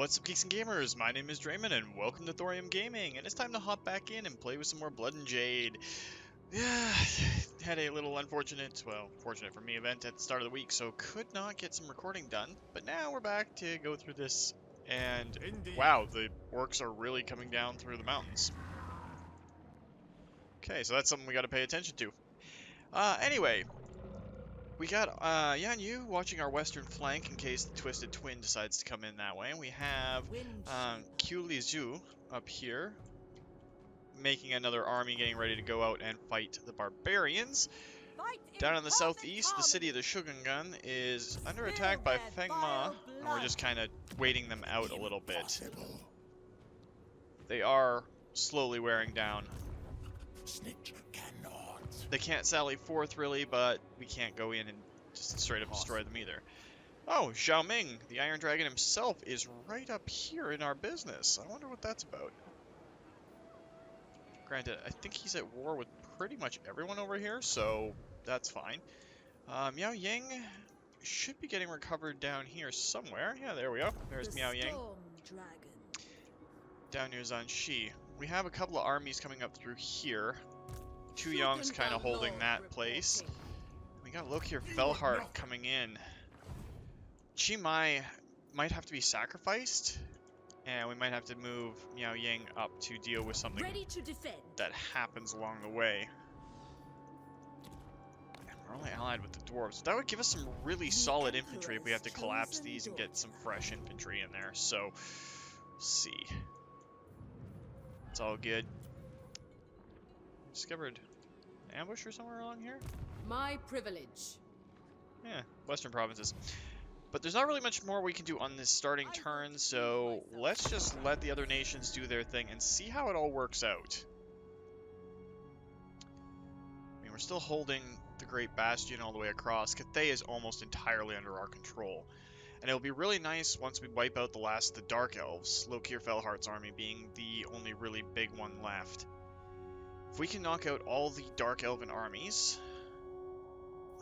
What's up, geeks and gamers? My name is Drementfh, and welcome to Thorium Gaming, and it's time to hop back in and play with some more Blood and Jade. Yeah, had a little unfortunate, well, fortunate for me, event at the start of the week, so could not get some recording done, but now we're back to go through this, and wow, the orcs are really coming down through the mountains. Okay, so that's something we gotta pay attention to. Anyway, we got Yan Yu watching our western flank in case the Twisted Twin decides to come in that way. And we have Qiu Li Zhu up here making another army, getting ready to go out and fight the barbarians. Down in the southeast, the city of the Shogungan is under attack by Feng Ma, and we're just kind of waiting them out a little bit. They are slowly wearing down. They can't sally forth, really, but we can't go in and just straight up destroy them either. Oh, Zhao Ming, the Iron Dragon himself, is right up here in our business. I wonder what that's about. Granted, I think he's at war with pretty much everyone over here, so that's fine. Miao Ying should be getting recovered down here somewhere. Yeah, there we go. There's Miao Ying. Down near Zanshi. We have a couple of armies coming up through here. Tu Yong's kind of holding that place. We got Lokir Felheart coming in. Chi Mai might have to be sacrificed, and we might have to move Miao Ying up to deal with something that happens along the way. And we're only allied with the dwarves. So that would give us some really solid infantry if we have to collapse these and get some fresh infantry in there. So, we'll see. It's all good. Discovered an ambush or somewhere along here? My privilege. Yeah, western provinces. But there's not really much more we can do on this starting turn, so let's just let the other nations do their thing and see how it all works out. I mean, we're still holding the Great Bastion all the way across. Cathay is almost entirely under our control. And it'll be really nice once we wipe out the last of the Dark Elves, Lokir Felheart's army being the only really big one left. If we can knock out all the Dark Elven armies...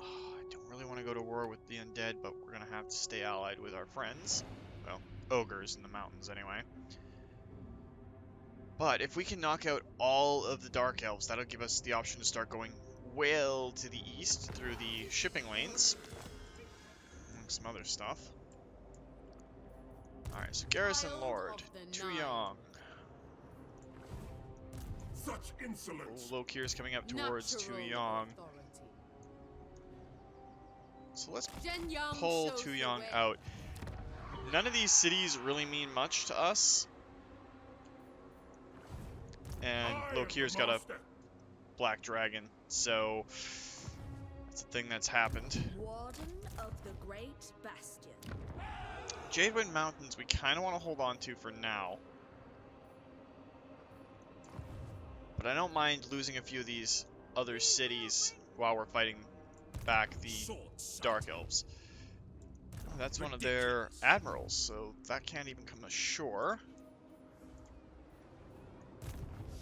I don't really want to go to war with the Undead, but we're going to have to stay allied with our friends. Well, ogres in the mountains anyway. But if we can knock out all of the Dark Elves, that'll give us the option to start going well to the east through the shipping lanes. And some other stuff. Alright, so Garrison Lord, Tu Yong. Such insolence. Lokir's coming up towards Tu Yong. So let's pull Tu Yong out. None of these cities really mean much to us. And Lokir's got a black dragon, so that's a thing that's happened. Warden of the Great Bastion. Jadewind Mountains we kind of want to hold on to for now. But I don't mind losing a few of these other cities while we're fighting back the Dark Elves. That's one of their admirals, so that can't even come ashore.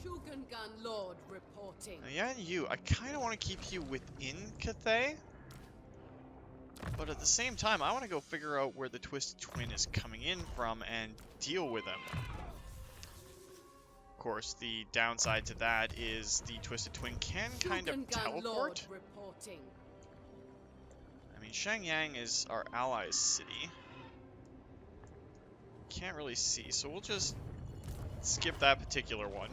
Shogungan Lord reporting. Now, Yan Yu, I kind of want to keep you within Cathay. But at the same time, I want to go figure out where the Twisted Twin is coming in from and deal with them. Of course, the downside to that is the Twisted Twin can kind of teleport. I mean, Shangyang is our allies' city. Can't really see, so we'll just skip that particular one.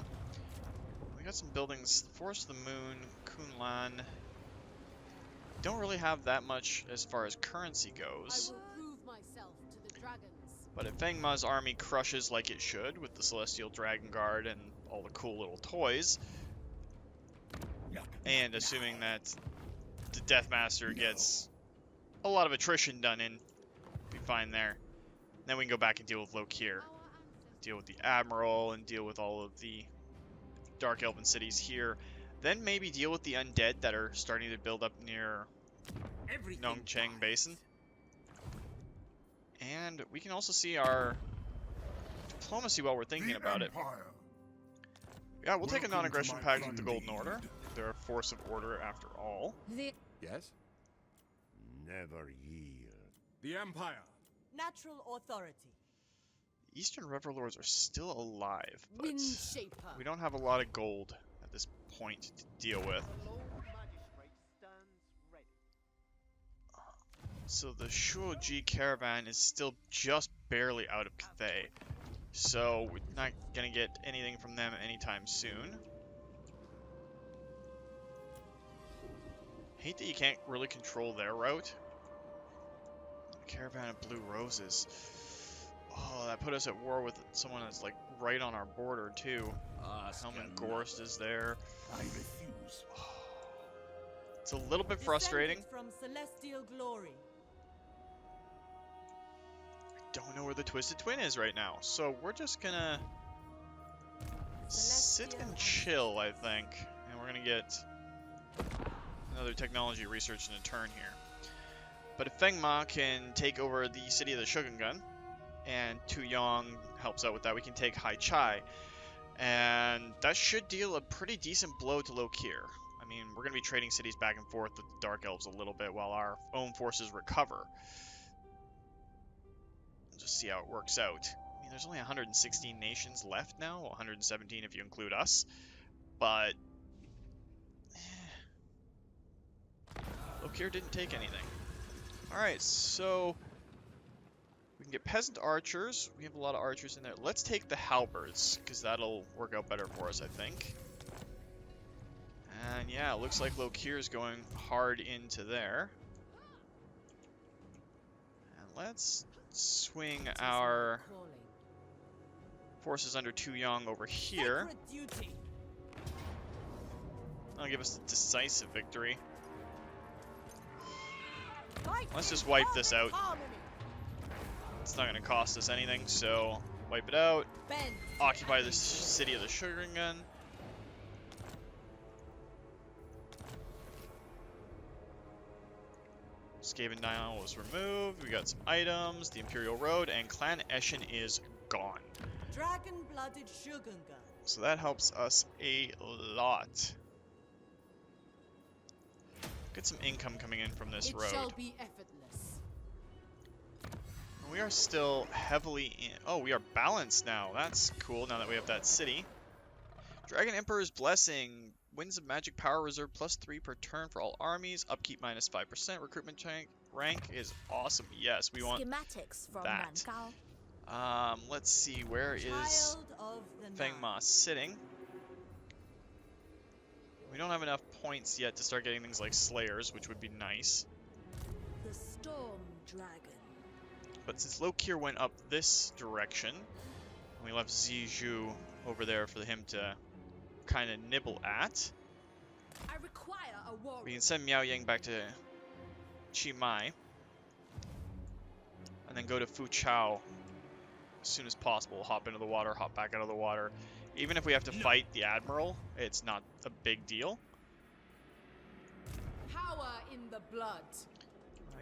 We got some buildings. Forest of the Moon, Kunlan. Don't really have that much as far as currency goes. I will prove myself to the dragons. But if Feng Ma's army crushes like it should, with the Celestial Dragon Guard and all the cool little toys, and assuming that the Deathmaster gets a lot of attrition done in, be fine there. Then we can go back and deal with Lokir, deal with the Admiral, and deal with all of the Dark Elven cities here. Then maybe deal with the Undead that are starting to build up near Nongcheng Basin. And we can also see our diplomacy while we're thinking about it. Yeah, we'll take a non-aggression pact with the Golden Order. They're a force of order after all. Yes? Never yield. The Empire. Natural authority. Eastern Revelords are still alive, but Windshaper. we don't have a lot of gold at this point to deal with. So the Shuoji caravan is still just barely out of Cathay. So we're not gonna get anything from them anytime soon. Hate that you can't really control their route. Caravan of Blue Roses. Oh, that put us at war with someone that's like right on our border too. Helman Gorst is there. I refuse. It's a little bit frustrating. From celestial glory. Don't know where the Twisted Twin is right now, so we're just gonna sit and chill, I think, and we're gonna get another technology research in a turn here. But if Feng Ma can take over the city of the Shogungun, and Tu Yong helps out with that, we can take Hai Chai, and that should deal a pretty decent blow to Lokir. I mean, we're gonna be trading cities back and forth with the Dark Elves a little bit while our own forces recover. Just see how it works out. I mean, there's only 116 nations left now, well, 117 if you include us, but Lokir didn't take anything. Alright, so we can get peasant archers. We have a lot of archers in there. Let's take the halberds, because that'll work out better for us, I think. And yeah, it looks like Lokir is going hard into there. And let's swing our forces under Tu Yong over here. That'll give us a decisive victory. Let's just wipe this out. It's not going to cost us anything, so wipe it out. Occupy the city of the Shogungun. Skaven Dial was removed. We got some items, the Imperial Road, and Clan Eshin is gone. Dragon-blooded Shogungun. So that helps us a lot. Get some income coming in from this road. It shall be effortless. We are still heavily in. Oh, we are balanced now. That's cool now that we have that city. Dragon Emperor's Blessing. Winds of Magic Power Reserve +3 per turn for all armies. Upkeep -5%. Recruitment rank is awesome. Yes, we want Schematics from that. Rankau. Let's see. Where is Feng Ma sitting? We don't have enough points yet to start getting things like Slayers, which would be nice. The Storm Dragon. But since Lokir went up this direction, we left Zizhu over there for him to kind of nibble at. I require a war. We can send Miao Yang back to Chi Mai, and then go to Fu Chao as soon as possible. Hop into the water, hop back out of the water. Even if we have to fight the Admiral, it's not a big deal. Power in the blood.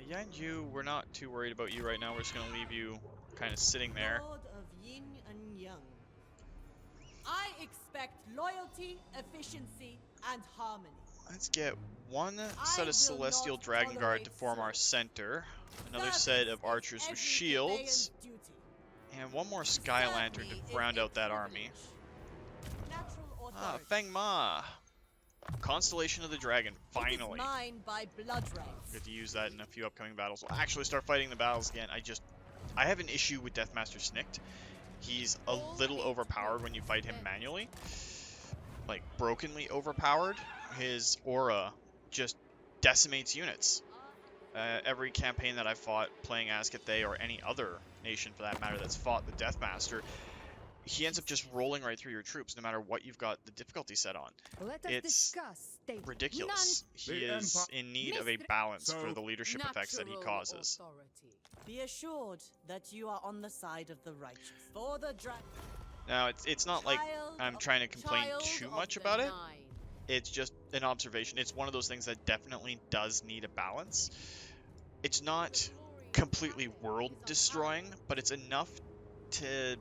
Yan Yu, we're not too worried about you right now. We're just going to leave you kind of sitting there. Lord of Yin and Yang. I expect loyalty, efficiency, and harmony. Let's get one set of Celestial Dragon Guard to form our center, another set of archers with shields, and one more Sky Lantern to round out that army. Ah, Feng Ma! Constellation of the Dragon, finally. Mine by blood rays. Get to use that in a few upcoming battles. We'll actually start fighting the battles again. I have an issue with Deathmaster Snikt. He's a little overpowered when you fight him manually. Like, brokenly overpowered. His aura just decimates units. Every campaign that I've fought playing as Cathay, or any other nation for that matter that's fought the Deathmaster, he ends up just rolling right through your troops no matter what you've got the difficulty set on. It's ridiculous. He is in need of a balance for the leadership effects that he causes. Be assured that you are on the side of the righteous. For the dragon. Now, it's not like I'm trying to complain too much about it. It's just an observation. It's one of those things that definitely does need a balance. It's not completely world-destroying, but it's enough to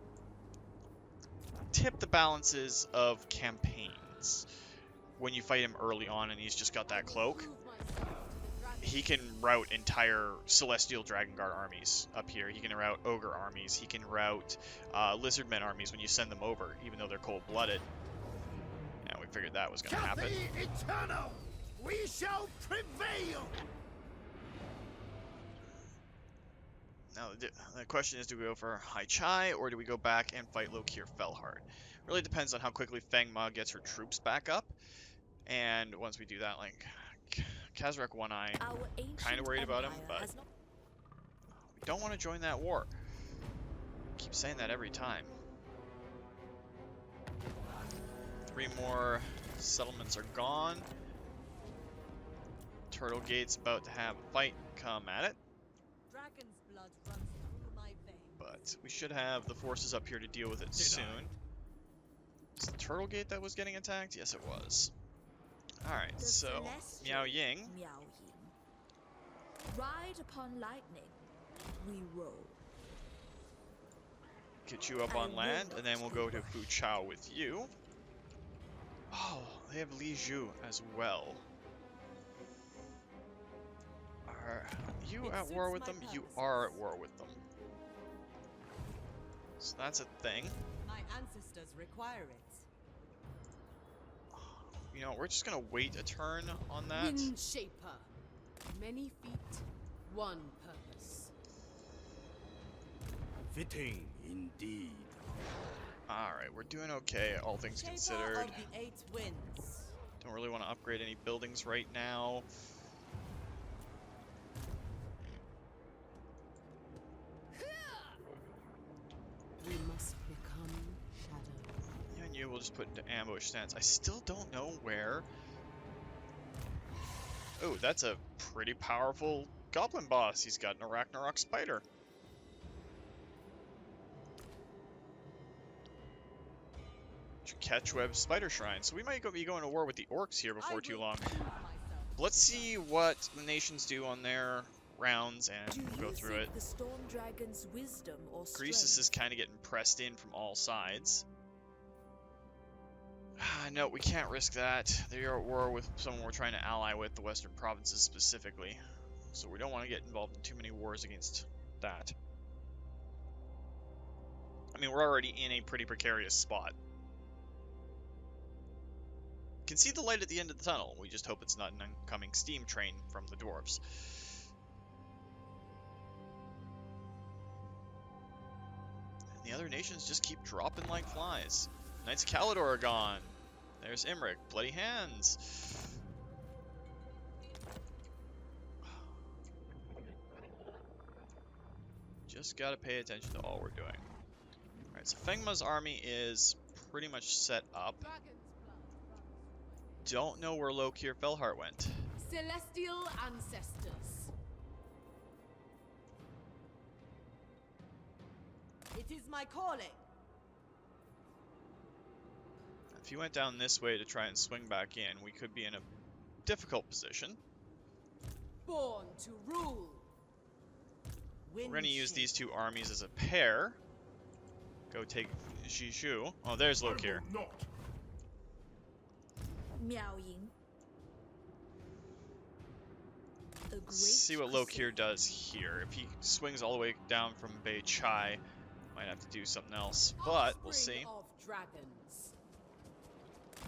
tip the balances of campaigns when you fight him early on and he's just got that cloak. he can route entire Celestial Dragon Guard armies up here. He can route Ogre armies. He can route Lizardmen armies when you send them over, even though they're cold-blooded. And we figured that was going to happen. Cathay eternal! We shall prevail! Now, the question is, do we go for Hai Chai, or do we go back and fight Lokir Felhard? Really depends on how quickly Fengma gets her troops back up. And once we do that, like, Kazrak One Eye, kind of worried about him, but we don't want to join that war. I keep saying that every time. 3 more settlements are gone. Turtle Gate's about to have a fight. Come at it. Dragon's blood runs through my veins. But we should have the forces up here to deal with it soon. Is the Turtle Gate that was getting attacked? Yes, it was. Alright, so Miao Ying. Miao Ying. Ride upon lightning, we roll. Get you up on land, and then we'll go to Fu Chao with you. Oh, they have Li Zhu as well. Are you at war with them? You are at war with them. So that's a thing. My ancestors require it. You know, we're just gonna wait a turn on that. Wind Shaper. Many feet, one purpose. Fitting indeed. Alright, we're doing okay, all things Shaper considered. of the 8 winds. Don't really want to upgrade any buildings right now. We must become shadow. Yeah, and you will just put into ambush stance. I still don't know where. Oh, that's a pretty powerful goblin boss. He's got an Arachnarok spider. Catchweb spider shrine. So we might be going to war with the orcs here before too long. Let's see what the nations do on their rounds and we'll go through it. The Storm Dragon's wisdom or Greasus is kind of getting pressed in from all sides. No, we can't risk that. They are at war with someone we're trying to ally with, the Western Provinces specifically. So we don't want to get involved in too many wars against that. I mean, we're already in a pretty precarious spot. Can see the light at the end of the tunnel. We just hope it's not an oncoming steam train from the dwarves. And the other nations just keep dropping like flies. Knights of Caledor are gone. There's Imric. Bloody hands. Just gotta pay attention to all we're doing. Alright, so Fengma's army is pretty much set up. Don't know where Lokir Felhart went. Celestial ancestors. It is my calling. If you went down this way to try and swing back in, we could be in a difficult position. Born to rule. We're going to use these two armies as a pair. Go take Jishu. Oh, there's Lokir. Not. Miao Ying. See what Lokir does here. If he swings all the way down from Bei Chai, might have to do something else, but we'll see. Offspring of dragons.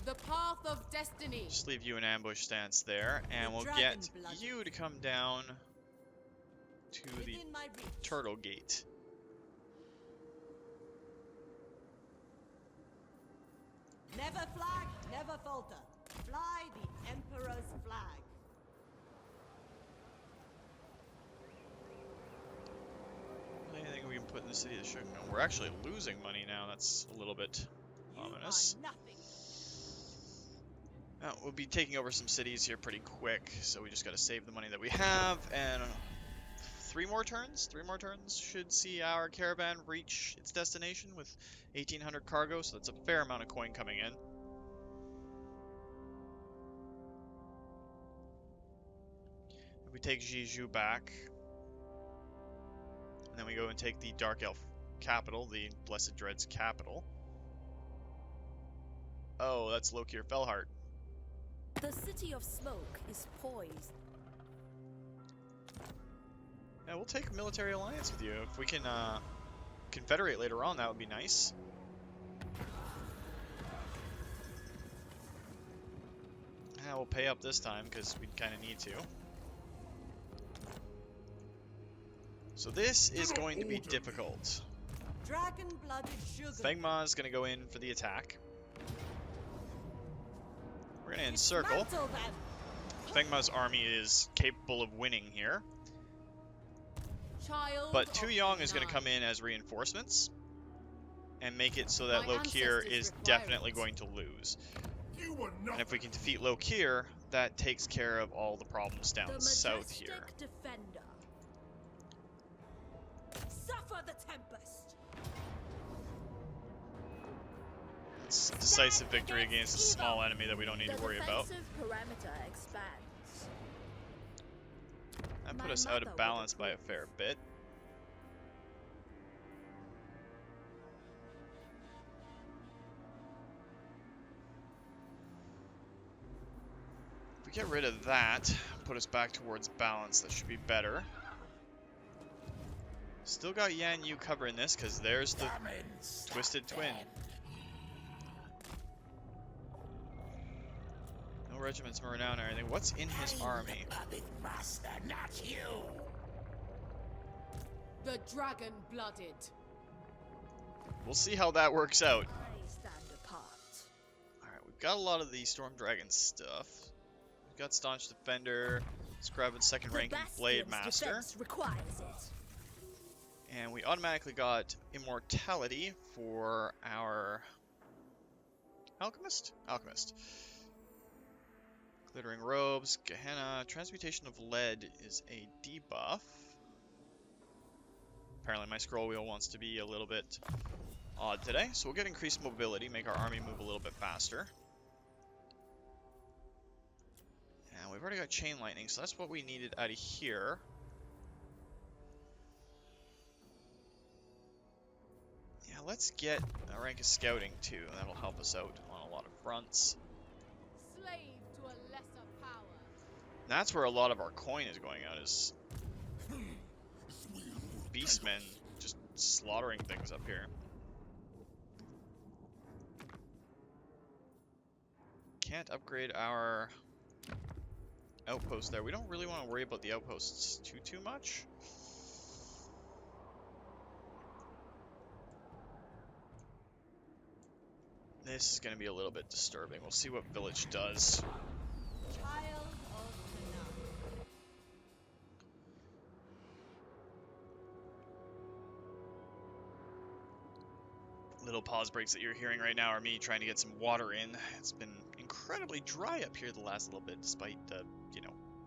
The path of destiny. Just leave you in ambush stance there, and The we'll dragon get blood. you to come down to the Within my reach. Turtle Gate. Never flag, never falter. Fly the Emperor's flag. Anything we can put in the city of Shugno. We're actually losing money now. That's a little bit ominous. You are nothing. We'll be taking over some cities here pretty quick, so we just got to save the money that we have. And 3 more turns? 3 more turns should see our caravan reach its destination with 1,800 cargo, so that's a fair amount of coin coming in. If we take Jiju back, and then we go and take the Dark Elf capital, the Blessed Dread's capital. Oh, that's Lokir Felhart. The city of smoke is poised. Yeah, we'll take a military alliance with you. If we can confederate later on, that would be nice. Yeah, we'll pay up this time because we kind of need to. So this is going to be difficult. Dragon-blooded sugar. Fengma is going to go in for the attack. We're going to encircle. Dismantle them. Fengma's army is capable of winning here. Child But of Tu Yong the is going to night. come in as reinforcements and make it so that My Lokir ancestors is required definitely it. going to lose. You were And not. if we can defeat Lokir, that takes care of all the problems down The south majestic here. defender. Suffer the tempest. It's a decisive victory against a small enemy that we don't need The to worry about. defensive parameter expands. That put My us out mother of would balance by a approve. fair bit. If we get rid of that, put us back towards balance, that should be better. Still got Yan Yu covering this, because there's the Twisted Twin. No regiments moving down or anything. What's in his army? Master, not you. The dragon-blooded. We'll see how that works out. I stand apart. Alright, we've got a lot of the Storm Dragon stuff. We've got Staunch Defender, Scribe and second The ranking Blade bastion's Master. defense requires it. And we automatically got Immortality for our Alchemist? Alchemist. Glittering Robes, Gehenna, Transmutation of Lead is a debuff. Apparently my scroll wheel wants to be a little bit odd today, so we'll get increased mobility, make our army move a little bit faster. And we've already got Chain Lightning, so that's what we needed out of here. Yeah, let's get a rank of Scouting too, that'll help us out on a lot of fronts. Slave to a lesser power. That's where a lot of our coin is going out, is Beastmen just slaughtering things up here. Can't upgrade our outpost there. We don't really want to worry about the outposts too much. This is going to be a little bit disturbing. We'll see what village does. Child of the night. Little pause breaks that you're hearing right now are me trying to get some water in. It's been incredibly dry up here the last little bit, despite the,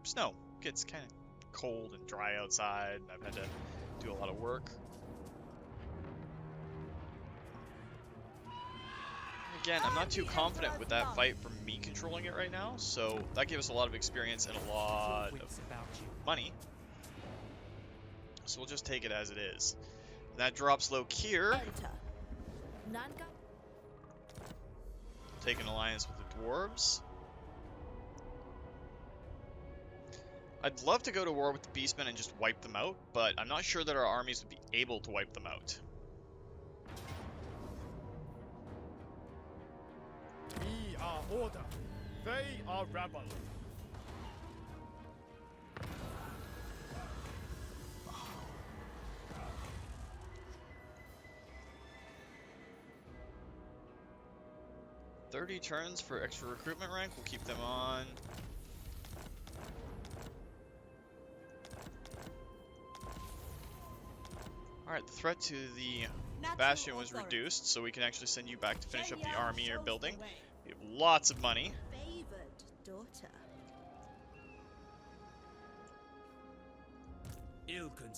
snow. It gets kind of cold and dry outside, and I've had to do a lot of work. Again, I'm not too confident with that fight from me controlling it right now, so that gave us a lot of experience and a lot of money. So we'll just take it as it is. That drops Lokir. Enter. Nanga. Take an alliance with the dwarves. I'd love to go to war with the beastmen and just wipe them out, but I'm not sure that our armies would be able to wipe them out. We are order. They are rebel. "30 turns for extra recruitment rank. We'll keep them on. Alright, the threat to the Natural bastion was authority. reduced, so we can actually send you back to finish up the Genial army you're shows building. the way. We have lots of money. Favored daughter.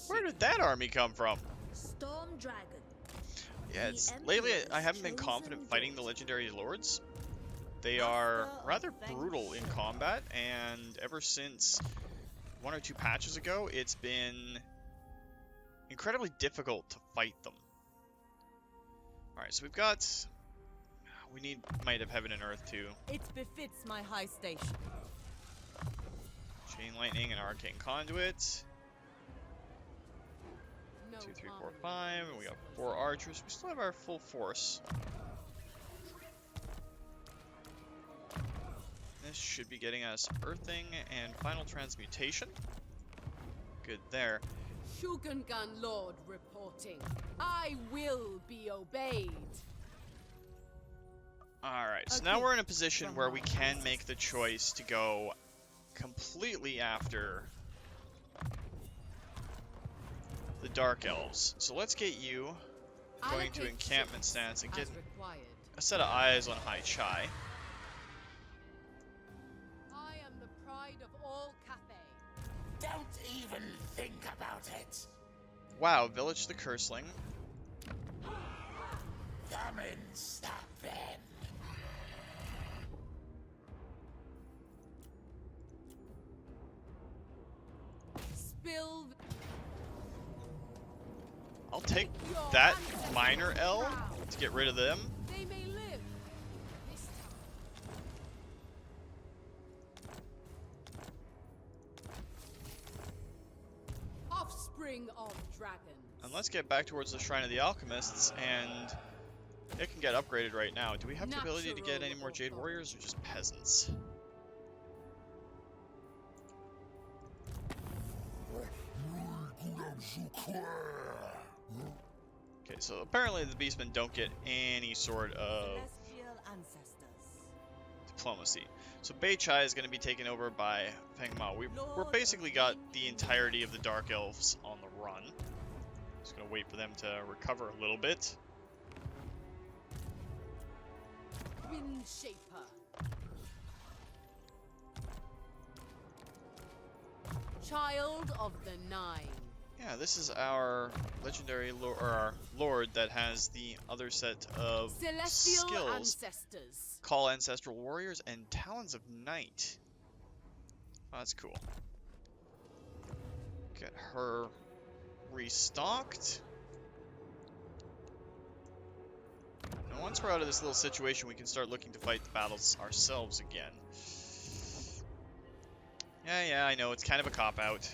Where did that army come from? Storm dragon. Yeah, The it's lately Emperor's I haven't been chosen confident fighting the daughter. legendary lords. They Master are of rather vengeance. brutal in combat, and ever since 1 or 2 patches ago, it's been incredibly difficult to fight them. Alright, so we need Might of Heaven and Earth too. It befits my high station. Chain Lightning and Arcane Conduit. 2, 3, 4, 5, and we got 4 archers. We still have our full force. This should be getting us earthing and final transmutation. Good there. Shogungan Lord reporting. I will be obeyed. Alright, so now Okay. we're in a position where we can make the choice to go completely after the Dark Elves. So let's get you going to Allocate encampment ships stance and as get required. a set of eyes on High Chai. I am the pride of all Cathay. Don't even think about it. Wow, Village the Curseling. Come and stop them. Spill I'll take your that ancestors' minor L crown. to get rid of them. They may live. This time. Offspring of dragons. And let's get back towards the Shrine of the Alchemists, and it can get upgraded right now. Do we have the ability to get any more Jade Warriors, or just peasants? Okay, so apparently the Beastmen don't get any sort of Celestial ancestors. diplomacy. So Beichai is going to be taken over by Feng Mao. We're basically got the entirety of the Dark Elves on the run. Just going to wait for them to recover a little bit. Wind Shaper. Child of the Nine. Yeah, this is our legendary our lord that has the other set of Celestial skills. ancestors. Call Ancestral Warriors and Talons of Night. Oh, that's cool. Get her restocked. And once we're out of this little situation, we can start looking to fight the battles ourselves again. Yeah, I know, it's kind of a cop-out.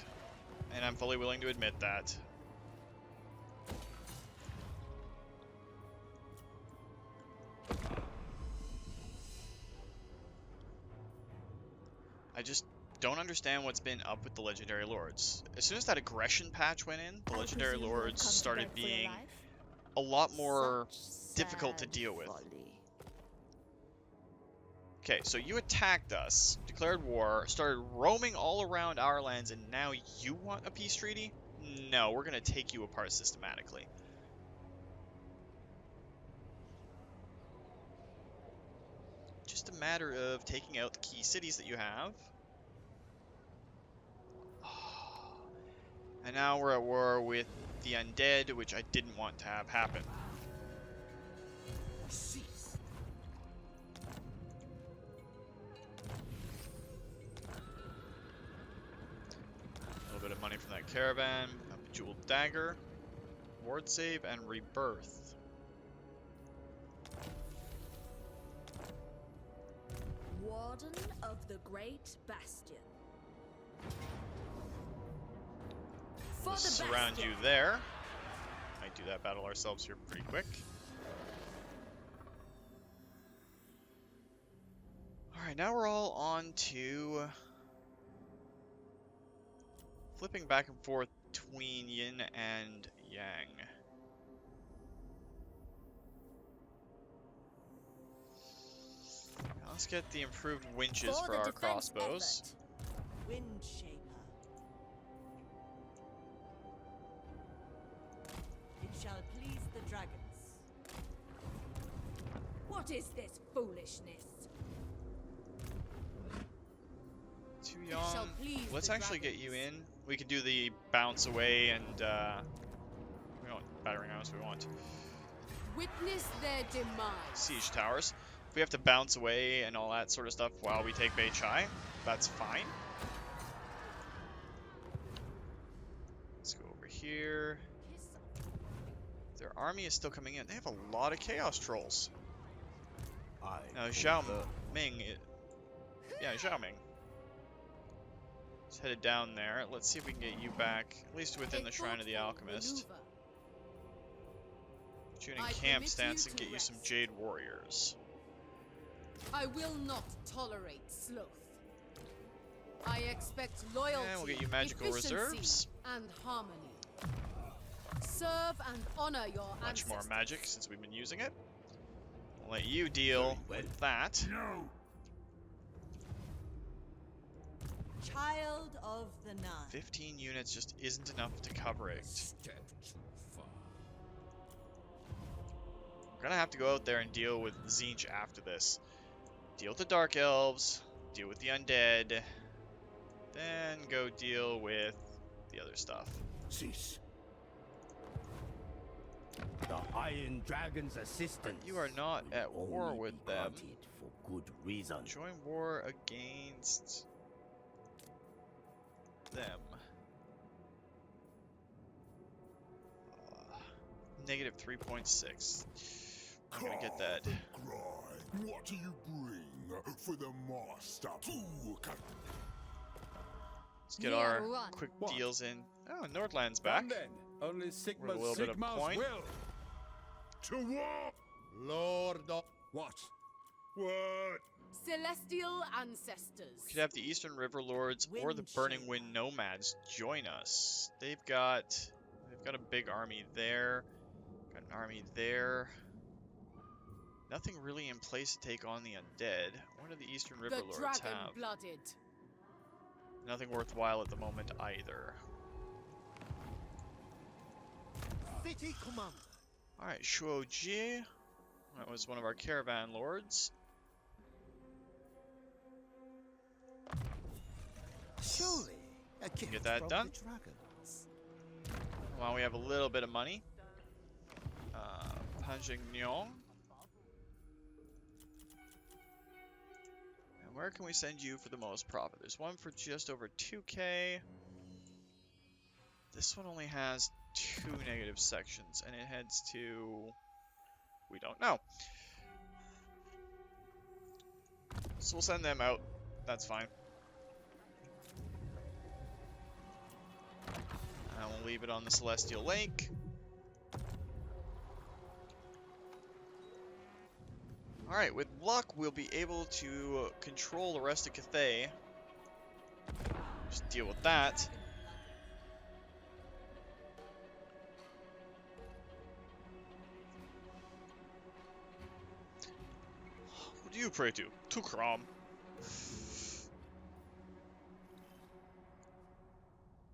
And I'm fully willing to admit that. I just don't understand what's been up with the Legendary Lords. As soon as that aggression patch went in, the Legendary Lords started being a lot more difficult to deal with. Okay, so you attacked us, declared war, started roaming all around our lands, and now you want a peace treaty? No, we're going to take you apart systematically. Just a matter of taking out the key cities that you have. And now we're at war with the undead, which I didn't want to have happen. A little bit of money from that caravan, a bejeweled dagger, ward save, and rebirth. Warden of the Great Bastion. We'll surround you there. Might do that battle ourselves here pretty quick. Alright, now we're all on to flipping back and forth between yin and yang. Now let's get the improved winches for our crossbows. Wind Shaper. It shall please the dragons. What is this foolishness? Too shall young. please Let's the actually get you dragons. in. We can do the bounce away and we don't battering rams we want. Witness their demise. Siege towers. If we have to bounce away and all that sort of stuff while we take Beichai, that's fine. Let's go over here. Their army is still coming in. They have a lot of chaos trolls. Now Xiao Ming, Xiao Ming. It's headed down there. Let's see if we can get you back, at least within the Shrine of the Alchemist. Put you in I camp permit stance you and to get you some rest. Jade warriors. I will not tolerate sloth. I expect loyalty, And we'll get you magical efficiency, reserves. and harmony. Serve and honor your Much more ancestors. magic since we've been using it. We'll let you deal with that. No! Child of the Nine. 15 units just isn't enough to cover it. Step too far. We're gonna have to go out there and deal with Tzeentch after this. Deal with the Dark Elves, deal with the Undead, then go deal with the other stuff. Cease. The Iron Dragon's assistance. You are not will at war only with be them. granted for good reason. Join war against them. Negative 3.6. I'm gonna get that. Cry. What do you bring for the master? Let's get Yeah, our run. quick What? deals in. Oh, Nordland's back. Come then. Only With Sigma a little bit of Sigma's point. will. To war! Lord of... What? What? Celestial ancestors. We could have the Eastern River Lords or the Wind Burning Shaper. Wind Nomads join us. They've got a big army there. Got an army there. Nothing really in place to take on the undead. What do the Eastern River The Lords have? dragon-blooded. Nothing worthwhile at the moment either. City commander. Alright, Shuoji. That was one of our caravan lords. Surely a gift Get that from done. the dragons. While we have a little bit of money. Panjingnyong. And where can we send you for the most profit? There's one for just over 2k. This one only has 2 negative sections, and it heads to... we don't know. So we'll send them out. That's fine. And we'll leave it on the Celestial Lake. Alright, with luck, we'll be able to control the rest of Cathay. Just deal with that. What do you pray to? Tukram.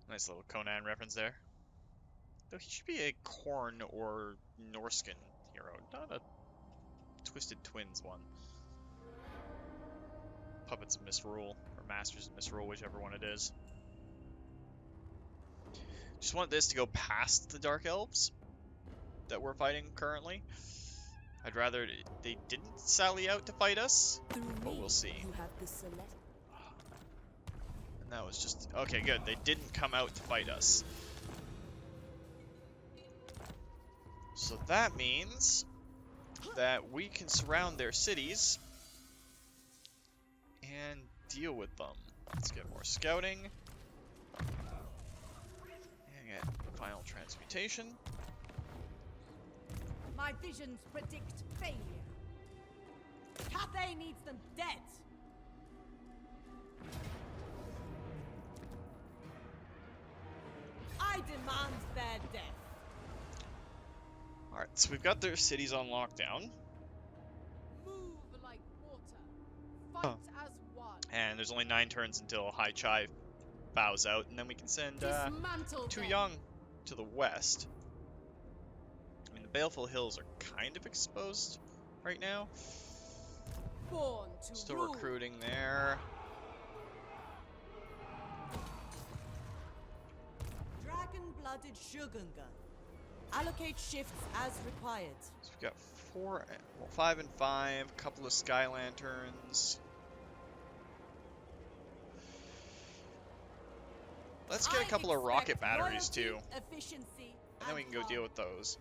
Nice little Conan reference there. Though he should be a Khorne or Norscan hero, not a Twisted Twins one. Puppets of Misrule, or Masters of Misrule, whichever one it is. Just want this to go past the Dark Elves that we're fighting currently. I'd rather they didn't sally out to fight us, but we'll see. You have the select. And that was just... okay, good. They didn't come out to fight us. So that means that we can surround their cities and deal with them. Let's get more scouting. And get final transmutation. My visions predict failure. Cathay needs them dead. I demand their death. Alright, so we've got their cities on lockdown. Move like water. Fight as one. And there's only 9 turns until High Chai bows out, and then we can send Dismantle Tu them. Young to the west. I mean, the Baleful Hills are kind of exposed right now. Born to Still rule. recruiting there. Dragon-blooded Shogunga. Allocate shifts as required. So we've got 4, well, 5 and 5, couple of Sky Lanterns. Let's get a couple of rocket expect batteries too, loyalty, efficiency, and then we can go deal with those.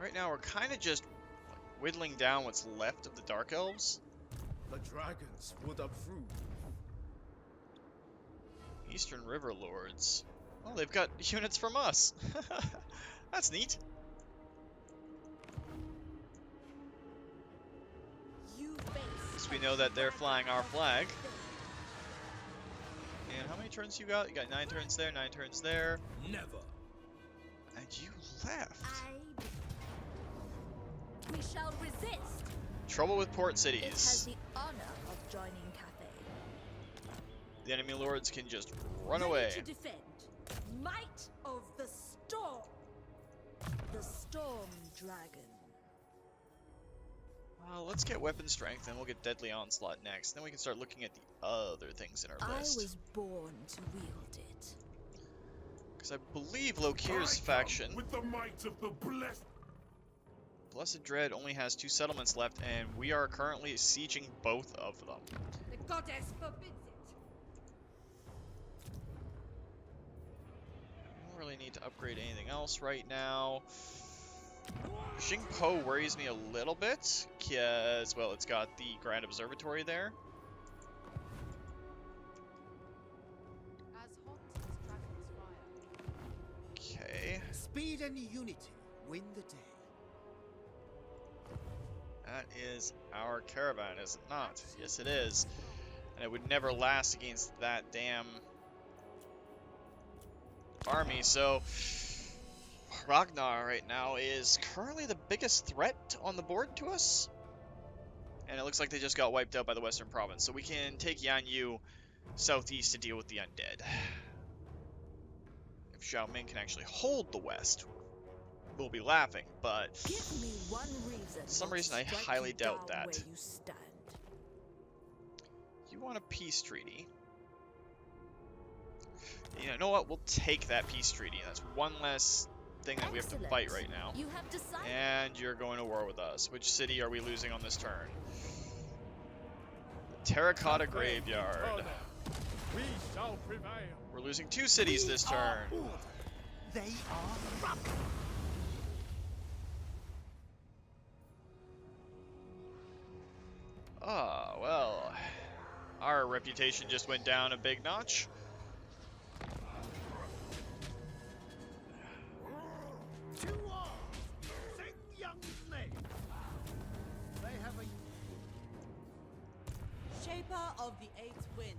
Right now we're kind of just whittling down what's left of the Dark Elves. The dragons would approve. Eastern River Lords. Oh, they've got units from us. That's neat. You face So we know that they're flying our flag. And how many turns you got? You got 9 turns there, 9 turns there. Never. And you left. We shall resist. Trouble with port It has cities. the honor of joining Cathay. The enemy lords can just run Ready away. to defend. Might of the storm. The storm dragon. Let's get weapon strength, and we'll get deadly onslaught next. Then we can start looking at the other things in our I list. was born to wield it. Because I believe Lokir's faction, With the might of the blessed. Blessed Dread, only has 2 settlements left, and we are currently sieging both of them. The goddess forbids it. I don't really need to upgrade anything else right now. Jingpo worries me a little bit, because, well, it's got the Grand Observatory there. As hot as dragon's fire. Okay, Speed and unity win the day. that is our caravan, is it not? Yes, it is. And it would never last against that damn army, so Ragnar right now is currently the biggest threat on the board to us. And it looks like they just got wiped out by the Western Province, so we can take Yan Yu southeast to deal with the undead. If Xiao Ming can actually hold the West, we'll be laughing, but Give me one reason. for some I'll reason I strike highly you doubt down that. where you stand. You want a peace treaty? You know what? We'll take that peace treaty. That's one less thing that we have to fight right now. You have decided. And you're going to war with us. Which city are we losing on this turn? Terracotta Graveyard. We shall prevail. We're losing 2 cities this turn. They are rubber. Ah, well. Our reputation just went down a big notch. To arms. Sing young men. They have a Shaper of the 8 winds.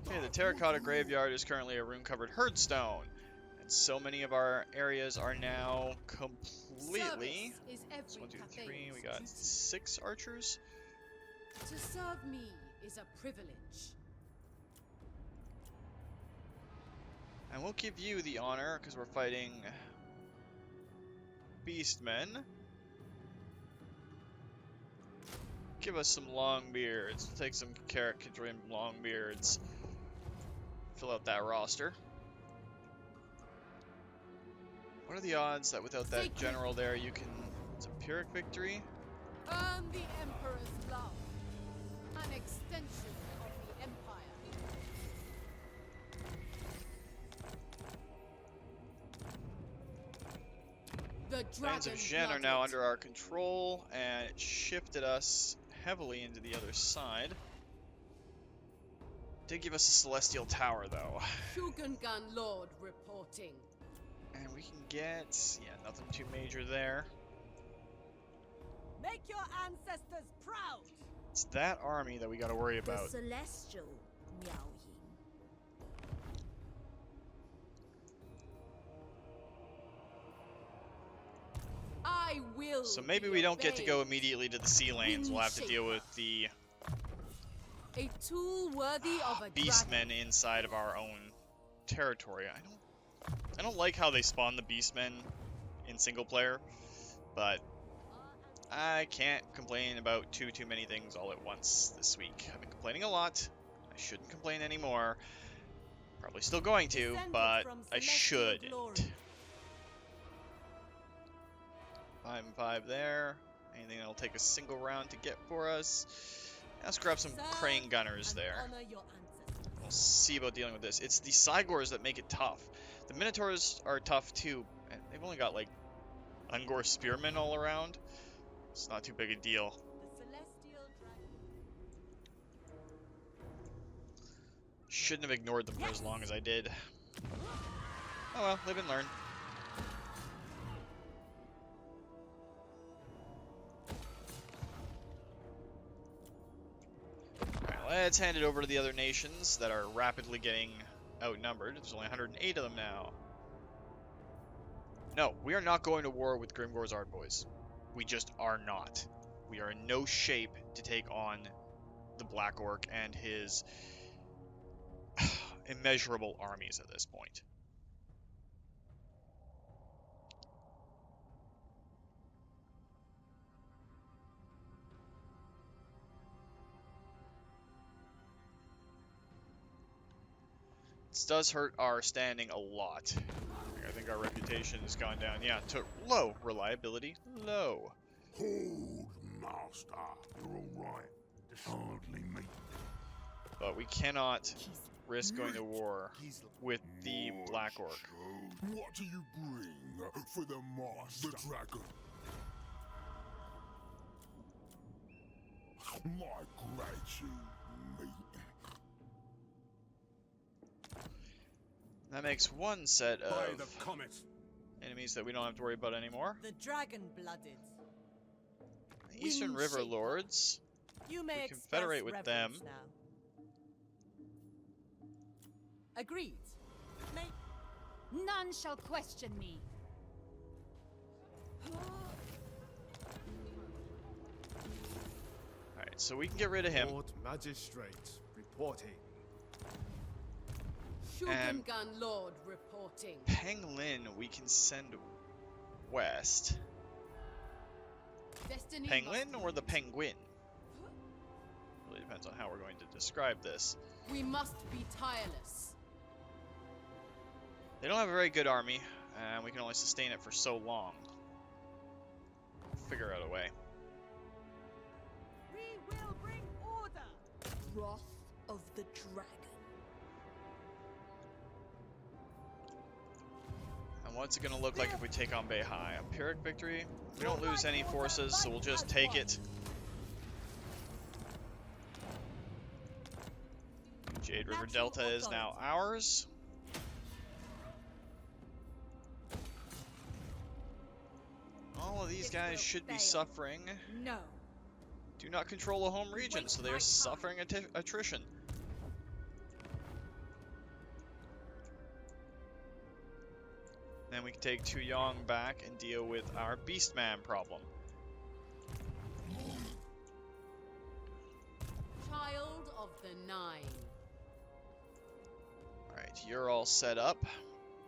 Okay, the Terracotta Graveyard is currently a rune-covered herdstone. And so many of our areas are now completely... Service is So every 1, 2, 3, Cathay's we got duty. 6 archers. To serve me is a privilege. And we'll give you the honor, because we're fighting beastmen. Give us some long beards. Take some caricature long beards. Fill out that roster. What are the odds that without that general there you can... It's a Pyrrhic victory? Earn the Emperor's love. An extension of the Empire. The Lands of dragon Zhen are now blooded. under our control, and it shifted us heavily into the other side. Did give us a Celestial Tower, though. Shugengan Lord reporting. And we can get... yeah, nothing too major there. Make your ancestors proud. It's that army that we gotta worry The about. celestial Miao Yin. I will. So maybe be we don't get to go obeyed. immediately to the sea lanes. We'll have to deal with the A tool worthy of a beastmen dragon. inside of our own territory. I don't like how they spawn the beastmen in single player, but I can't complain about too many things all at once this week. I've been complaining a lot. I shouldn't complain anymore. Probably still going to, Descended but from I celestial shouldn't. glory. 5 and 5 there. Anything that'll take a single round to get for us. Let's grab some Serve crane gunners and there. honor your ancestors. We'll see about dealing with this. It's the Cygors that make it tough. The Minotaurs are tough too. And they've only got like Ungor Spearmen all around. It's not too big a deal. The celestial dragon. Shouldn't have ignored them for as long as I did. Oh well, live and learn. Alright, let's hand it over to the other nations that are rapidly getting outnumbered. There's only 108 of them now. No, we are not going to war with Grimgor's Ardboys. We just are not. We are in no shape to take on the Black Orc and his immeasurable armies at this point. This does hurt our standing a lot. I think our reputation has gone down. Yeah, to low. Reliability, low. Hold, master. You're alright. It's hardly me. But we cannot risk going to war with the More Black Orc. so. What do you bring for the master? The dragon. My gratitude, mate. That makes one set By of the comet. enemies that we don't have to worry about anymore. The dragon-blooded. The Eastern River Windshaper. Lords. You may We express confederate with them. reverence now. Agreed. None shall question me. Alright, so we can get rid of him. Lord Magistrate reporting. And- Shugengan Lord reporting. Penglin we can send west. Destiny Penglin must or the lead. Penguin? Really depends on how we're going to describe this. We must be tireless. They don't have a very good army, and we can only sustain it for so long. Figure out a way. We will bring order. Wrath of the dragon. And what's it going to look like if we take on Beihai? A Pyrrhic victory? We don't lose any forces, so we'll just take it. Jade River Delta is now ours. All of these guys should be suffering. No. Do not control a home region, so they are suffering attrition. Then we can take Tu Yong back and deal with our Beastman problem. Child of the Nine. Alright, you're all set up.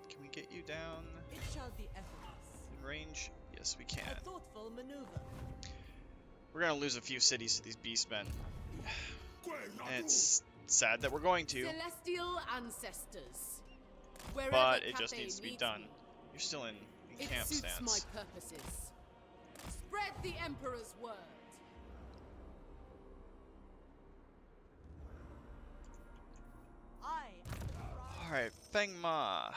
Can we get you down It shall be effortless. in range? Yes, we can. A thoughtful maneuver. We're gonna lose a few cities to these Beastmen. Grenade. And it's sad that we're going to, Celestial ancestors. Wherever but it just Cathay needs to be needs done. me, You're still in It camp suits stance. my purposes. Spread the Emperor's word. I Alright, Feng Ma.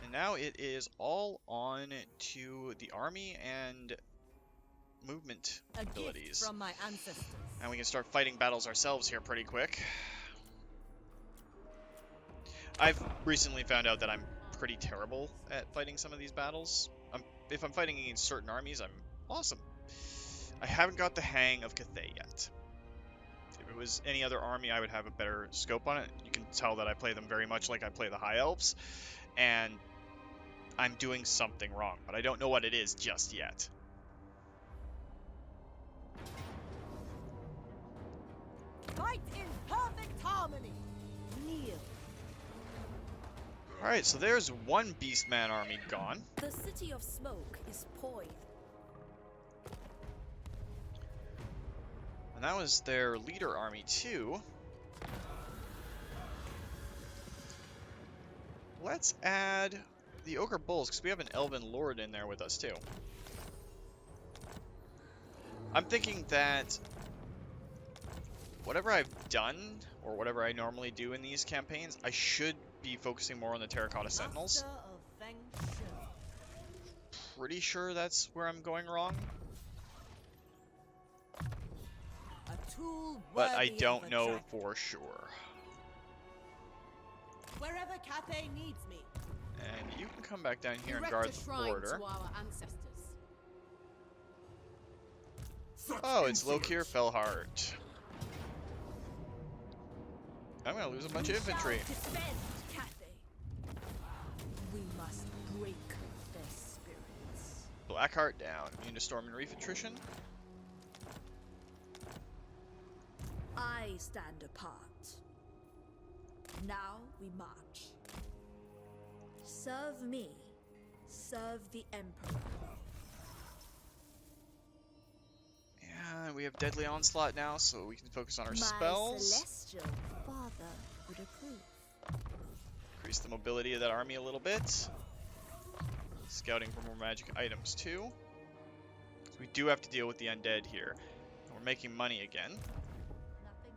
And now it is all on to the army and movement a gift abilities. from my ancestors. And we can start fighting battles ourselves here pretty quick. I've recently found out that I'm pretty terrible at fighting some of these battles. If I'm fighting against certain armies, I'm awesome. I haven't got the hang of Cathay yet. If it was any other army, I would have a better scope on it. You can tell that I play them very much like I play the High Elves, and I'm doing something wrong, but I don't know what it is just yet. Fight in perfect harmony. Kneel. Alright, so there's one Beastman army gone. The city of smoke is poised. And that was their leader army too. Let's add the Ogre Bulls, because we have an Elven Lord in there with us too. I'm thinking that whatever I've done, or whatever I normally do in these campaigns, I should be focusing more on the Terracotta Sentinels. Master of Feng Shui. Pretty sure that's where I'm going wrong, A tool but I worthy of don't a know dragon. for sure. wherever Cathay needs me. And you can come back down here and Erect guard a the shrine border. to our ancestors. Oh, it's Lokir Fellheart. I'm gonna lose a bunch of infantry. Shall defend Cathay. We must break their spirits. Blackheart down. Immune to Storm and Reef attrition. I stand apart. Now we march. Serve me. Serve the Emperor. Yeah, we have Deadly Onslaught now, so we can focus on our My spells. celestial father would approve. Increase the mobility of that army a little bit. Scouting for more magic items too. So we do have to deal with the undead here. We're making money again. Nothing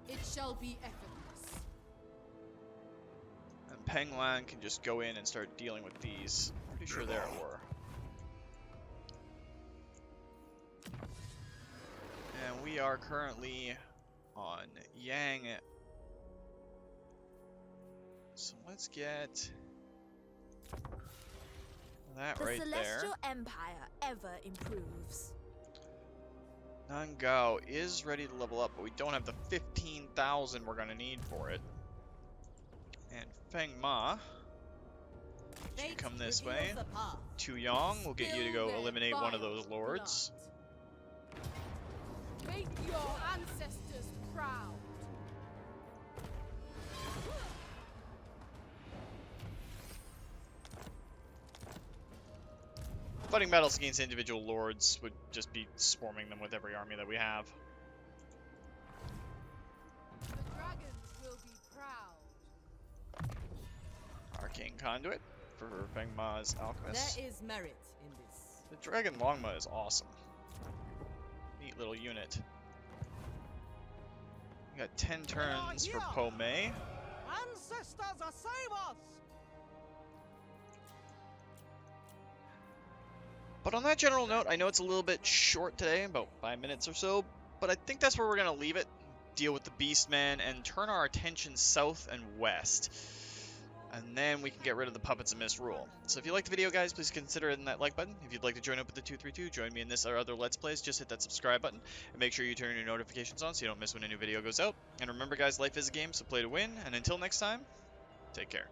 more. It shall be effortless. And Penglan can just go in and start dealing with these. Pretty sure they're at war. And we are currently on Yang. So let's get that The right Celestial there. Empire ever improves. Nangao is ready to level up, but we don't have the 15,000 we're going to need for it. And Feng Ma, you Fate come this reveals way. the path. Tu Yong will get you to go Spill eliminate their one of vile those lords. blood. Make your ancestors proud. Fighting battles against individual lords would just be swarming them with every army that we have. The dragons will be proud. Arcane Conduit for Feng Ma's Alchemist. There is merit in this. The Dragon Longma is awesome. Neat little unit. We got 10 turns for Po Mei. Ancestors, save us! But on that general note, I know it's a little bit short today, about 5 minutes or so, but I think that's where we're going to leave it. Deal with the Beastmen and turn our attention south and west. And then we can get rid of the Puppets and Misrule. So if you liked the video, guys, please consider hitting that like button. If you'd like to join up with the 232, join me in this or other Let's Plays, just hit that subscribe button. And make sure you turn your notifications on so you don't miss when a new video goes out. And remember, guys, life is a game, so play to win. And until next time, take care.